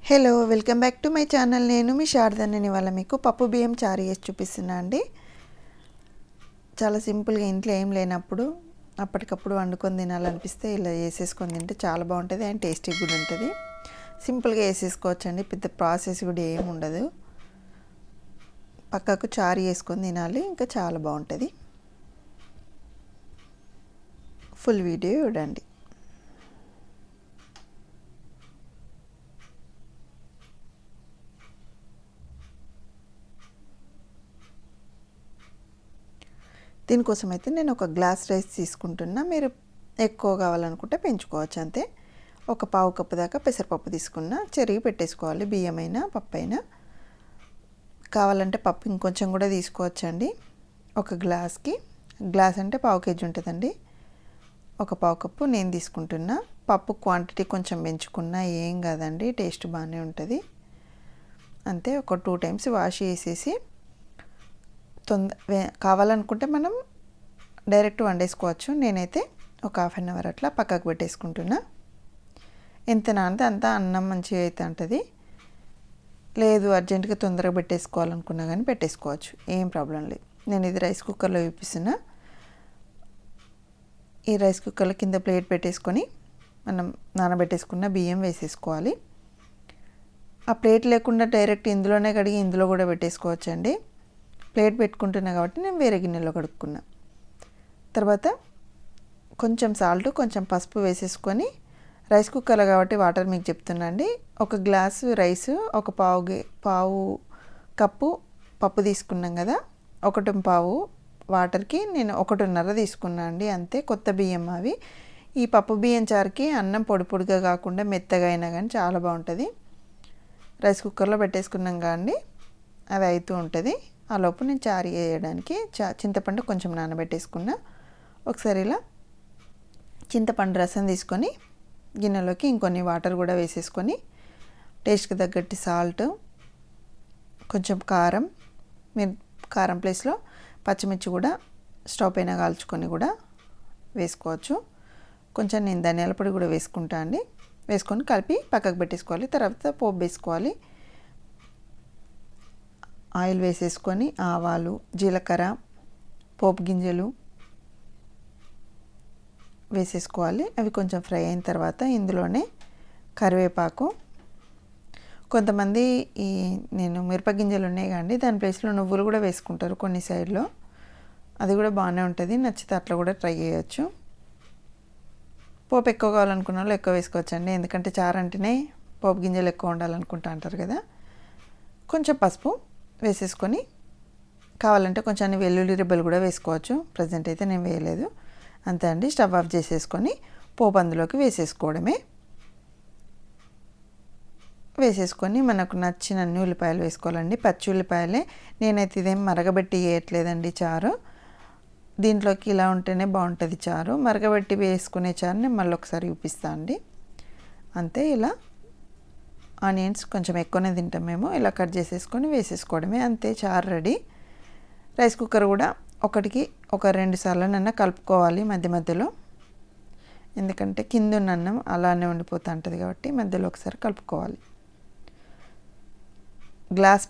Hello welcome back to my channel. నేను మీ శారదాని. ఇవాళ మీకు పప్పు బియ్యం చారు చేసి చూపిస్తున్నా అండి. చాలా సింపుల్గా ఇంట్లో ఏం లేనప్పుడు అప్పటికప్పుడు వండుకొని తినాలనిపిస్తే ఇలా చేసేసుకొని తింటే చాలా బాగుంటుంది అండ్ టేస్టీ కూడా ఉంటుంది. సింపుల్గా వేసేసుకోవచ్చు అండి, పెద్ద ప్రాసెస్ కూడా ఏమి ఉండదు. పక్కకు చారు చేసుకొని తినాలి, ఇంకా చాలా బాగుంటుంది. ఫుల్ వీడియో చూడండి. దీనికోసం అయితే నేను ఒక గ్లాస్ రైస్ తీసుకుంటున్నా. మీరు ఎక్కువ కావాలనుకుంటే పెంచుకోవచ్చు అంతే. ఒక పావు కప్పు దాకా పెసరపప్పు తీసుకున్నా. చెరిగి పెట్టేసుకోవాలి, బియ్యమైనా పప్పు అయినా. కావాలంటే పప్పు ఇంకొంచెం కూడా తీసుకోవచ్చండి. ఒక గ్లాస్ అంటే పావు కేజీ ఉంటుందండి. ఒక పావు కప్పు నేను తీసుకుంటున్నా. పప్పు క్వాంటిటీ కొంచెం పెంచుకున్నా ఏం కాదండి, టేస్ట్ బాగానే ఉంటుంది. అంతే. ఒక 2 టైమ్స్ వాష్ చేసేసి కావాలనుకుంటే మనం డైరెక్ట్ వండేసుకోవచ్చు. నేనైతే ఒక హాఫ్ అన్ అవర్ అట్లా పక్కకు పెట్టేసుకుంటున్నా. ఎంత నానితే అంత అన్నం మంచిగా అయితే ఉంటుంది. లేదు అర్జెంటుగా తొందరగా పెట్టేసుకోవాలనుకున్నా కానీ పెట్టేసుకోవచ్చు, ఏం ప్రాబ్లం లేదు. నేను ఇది రైస్ కుక్కర్లో చూపిస్తున్నా. ఈ రైస్ కుక్కర్లో కింద ప్లేట్ పెట్టేసుకొని మనం నానబెట్టేసుకున్న బియ్యం వేసేసుకోవాలి. ఆ ప్లేట్ లేకుండా డైరెక్ట్ ఇందులోనే కడిగి ఇందులో కూడా పెట్టేసుకోవచ్చు అండి. ప్లేట్ పెట్టుకుంటున్నా కాబట్టి నేను వేరే గిన్నెలో కడుక్కున్నా. తర్వాత కొంచెం సాల్ట్, కొంచెం పసుపు వేసేసుకొని, రైస్ కుక్కర్లో కాబట్టి వాటర్ మీకు చెప్తున్నా అండి. ఒక గ్లాసు రైస్, ఒక పావు కప్పు పప్పు తీసుకున్నాం కదా, 1.5 వాటర్కి నేను 1.5 తీసుకున్నా అండి. అంతే. కొత్త బియ్యం అవి. ఈ పప్పు బియ్యం చారుకి అన్నం పొడి పొడిగా కాకుండా మెత్తగా అయినా కానీ చాలా బాగుంటుంది. రైస్ కుక్కర్లో పెట్టేసుకున్నాం కానీ అది అవుతూ ఉంటుంది. ఆ లోపు నేను చారు వేయడానికి చింతపండు కొంచెం నానబెట్టేసుకున్నా. ఒకసారి ఇలా చింతపండు రసం తీసుకొని గిన్నెలోకి ఇంకొన్ని వాటర్ కూడా వేసేసుకొని, టేస్ట్కి తగ్గట్టు సాల్ట్, కొంచెం కారం, మీరు కారం ప్లేస్లో పచ్చిమిర్చి కూడా స్టవ్ పైన కాల్చుకొని కూడా వేసుకోవచ్చు. కొంచెం నేను ధనియాల పొడి కూడా వేసుకుంటా అండి. వేసుకొని కలిపి పక్కకు పెట్టేసుకోవాలి. తర్వాత పోపు వేసుకోవాలి. ఆయిల్ వేసేసుకొని ఆవాలు, జీలకర్ర, పోపు గింజలు వేసేసుకోవాలి. అవి కొంచెం ఫ్రై అయిన తర్వాత ఇందులోనే కరివేపాకు, కొంతమంది నేను మిరపగింజలు ఉన్నాయి కానీ దాని ప్లేస్లో నువ్వులు కూడా వేసుకుంటారు కొన్ని సైడ్లో. అది కూడా బాగానే ఉంటుంది. నచ్చితే అట్లా కూడా ట్రై చేయొచ్చు. పోపు ఎక్కువ కావాలనుకున్న వాళ్ళు ఎక్కువ వేసుకోవచ్చు అండి, ఎందుకంటే చారు అంటేనే పోపు గింజలు ఎక్కువ ఉండాలనుకుంటా అంటారు కదా. కొంచెం పసుపు వేసేసుకొని, కావాలంటే కొంచెం వెల్లుల్లి రెబ్బలు కూడా వేసుకోవచ్చు. ప్రజెంట్ అయితే నేను వేయలేదు. అంతే అండి. స్టవ్ ఆఫ్ చేసేసుకొని పోపు అందులోకి వేసేసుకోవడమే. వేసేసుకొని మనకు నచ్చిన అన్ని ఉల్లిపాయలు వేసుకోవాలండి. పచ్చి ఉల్లిపాయలే. నేనైతే ఇదేం మరగబెట్టి వేయట్లేదండి చారు. దీంట్లోకి ఇలా ఉంటేనే బాగుంటుంది చారు. మరగబెట్టి వేసుకునే చారు నేను మళ్ళీ ఒకసారి చూపిస్తాను అండి. అంతే. ఇలా ఆనియన్స్ కొంచెం ఎక్కువనే తింటాం మేము. ఇలా కట్ చేసేసుకొని వేసేసుకోవడమే. అంతే, చారు రెడీ. రైస్ కుక్కర్ కూడా ఒకటికి ఒక 2 సార్లనన్నా కలుపుకోవాలి మధ్య మధ్యలో, ఎందుకంటే కింద ఉన్న అన్నం అలానే ఉండిపోతూ ఉంటుంది కాబట్టి మధ్యలో ఒకసారి కలుపుకోవాలి.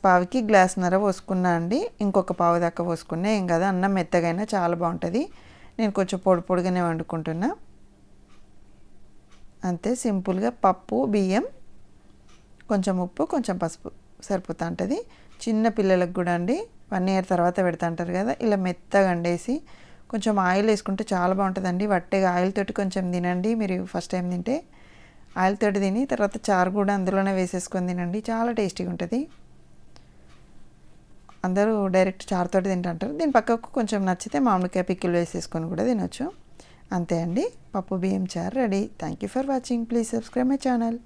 పావుకి గ్లాసున్నర పోసుకున్నా అండి. ఇంకొక పావు దాకా పోసుకున్నా ఏం కదా, అన్నం మెత్తగైనా చాలా బాగుంటుంది. నేను కొంచెం పొడి పొడిగానే వండుకుంటున్నా. అంతే, సింపుల్గా పప్పు బియ్యం, కొంచెం ఉప్పు, కొంచెం పసుపు సరిపోతూ ఉంటుంది. చిన్న పిల్లలకు కూడా అండి 1 ఇయర్ తర్వాత పెడతా అంటారు కదా, ఇలా మెత్తగా వండేసి కొంచెం ఆయిల్ వేసుకుంటే చాలా బాగుంటుందండి. వట్టేగా ఆయిల్ తోటి కొంచెం తినండి. మీరు ఫస్ట్ టైం తింటే ఆయిల్ తోటి తిని తర్వాత చారు కూడా అందులోనే వేసేసుకొని తినండి, చాలా టేస్టీగా ఉంటుంది. అందరూ డైరెక్ట్ చారుతోటి తింటుంటారు. దీని పక్కకు కొంచెం నచ్చితే మామిడికాయ పికిల్ వేసేసుకొని కూడా తినొచ్చు. అంతే అండి, పప్పు బియ్యం చారు ready. Thank you for watching. Please subscribe my channel.